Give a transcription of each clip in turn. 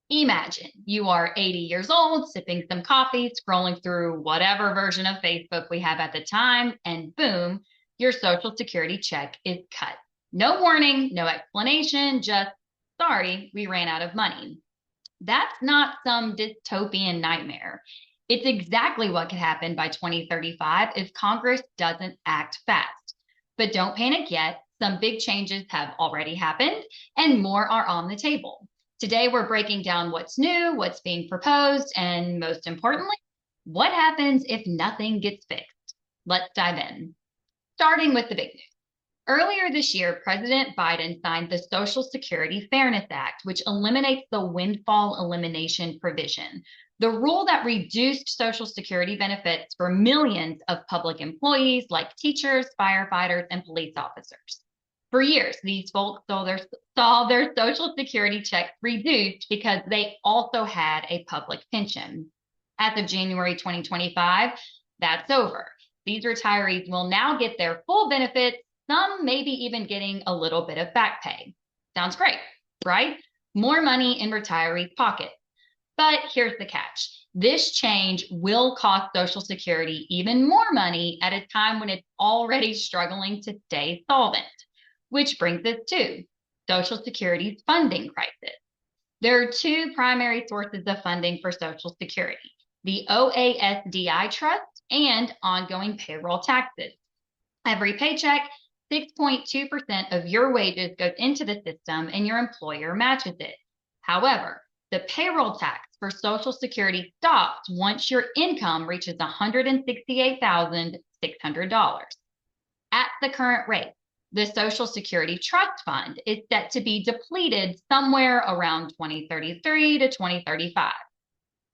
Imagine you are 80 years old, sipping some coffee, scrolling through whatever version of Facebook we have at the time, and boom, your Social Security check is cut. No warning, no explanation, just sorry, we ran out of money. That's not some dystopian nightmare. It's exactly what could happen by 2035 if Congress doesn't act fast. But don't panic yet. Some big changes have already happened and more are on the table. Today, we're breaking down what's new, what's being proposed, and most importantly, what happens if nothing gets fixed. Let's dive in. Starting with the big news. Earlier this year, President Biden signed the Social Security Fairness Act, which eliminates the windfall elimination provision, the rule that reduced Social Security benefits for millions of public employees like teachers, firefighters, and police officers. For years, these folks saw their Social Security checks reduced because they also had a public pension. As of January 2025, that's over. These retirees will now get their full benefits, some maybe even getting a little bit of back pay. Sounds great, right? More money in retirees' pockets. But here's the catch. This change will cost Social Security even more money at a time when it's already struggling to stay solvent, which brings us to Social Security's funding crisis. There are two primary sources of funding for Social Security, the OASDI Trust and ongoing payroll taxes. Every paycheck, 6.2% of your wages goes into the system and your employer matches it. However, the payroll tax for Social Security stops once your income reaches $168,600. At the current rate, the Social Security Trust Fund is set to be depleted somewhere around 2033 to 2035.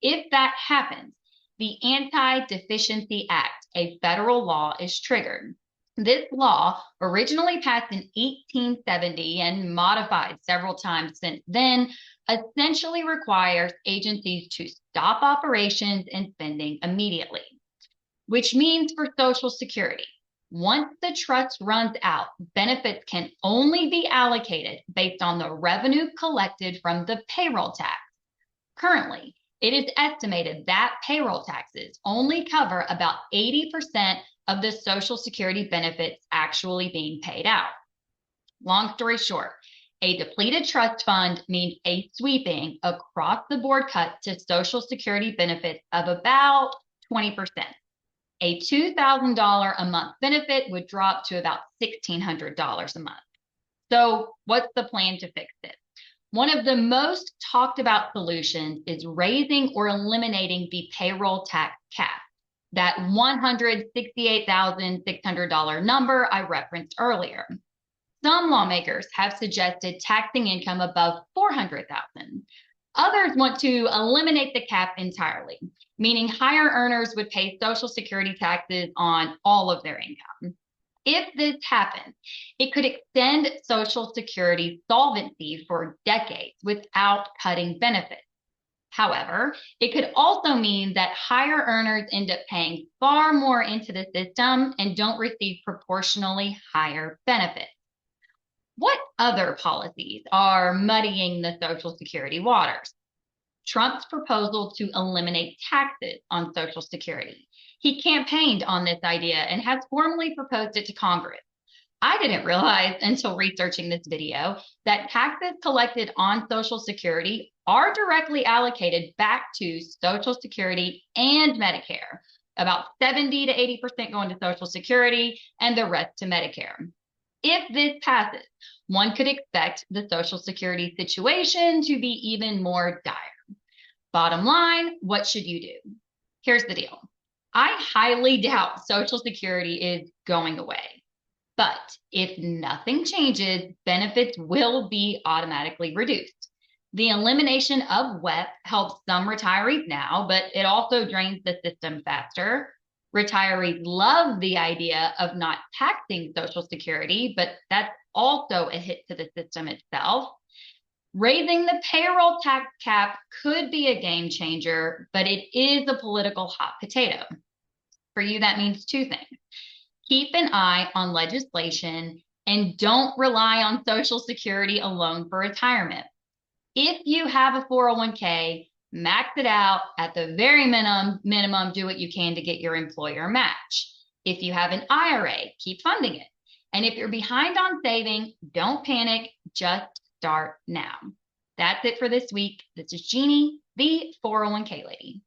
If that happens, the Anti-Deficiency Act, a federal law, is triggered. This law, originally passed in 1870 and modified several times since then, essentially requires agencies to stop operations and spending immediately, which means for Social Security, once the trust runs out, benefits can only be allocated based on the revenue collected from the payroll tax. Currently, it is estimated that payroll taxes only cover about 80% of the Social Security benefits actually being paid out. Long story short, a depleted trust fund means a sweeping across the board cut to Social Security benefits of about 20%. A $2,000 a month benefit would drop to about $1,600 a month. So, what's the plan to fix this? One of the most talked about solutions is raising or eliminating the payroll tax cap, that $168,600 number I referenced earlier. Some lawmakers have suggested taxing income above $400,000. Others want to eliminate the cap entirely, meaning higher earners would pay Social Security taxes on all of their income. If this happens, it could extend Social Security solvency for decades without cutting benefits. However, it could also mean that higher earners end up paying far more into the system and don't receive proportionally higher benefits. What other policies are muddying the Social Security waters? Trump's proposal to eliminate taxes on Social Security. He campaigned on this idea and has formally proposed it to Congress. I didn't realize until researching this video that taxes collected on Social Security are directly allocated back to Social Security and Medicare, about 70 to 80% going to Social Security and the rest to Medicare. If this passes, one could expect the Social Security situation to be even more dire. Bottom line, what should you do? Here's the deal. I highly doubt Social Security is going away. But if nothing changes, benefits will be automatically reduced. The elimination of WEP helps some retirees now, but it also drains the system faster. Retirees love the idea of not taxing Social Security, but that's also a hit to the system itself. Raising the payroll tax cap could be a game changer, but it is a political hot potato. For you, that means two things. Keep an eye on legislation and don't rely on Social Security alone for retirement. If you have a 401k, max it out at the very minimum, do what you can to get your employer match. If you have an IRA, keep funding it. And if you're behind on saving, don't panic, just start now. That's it for this week. This is Jeannie, the 401k lady.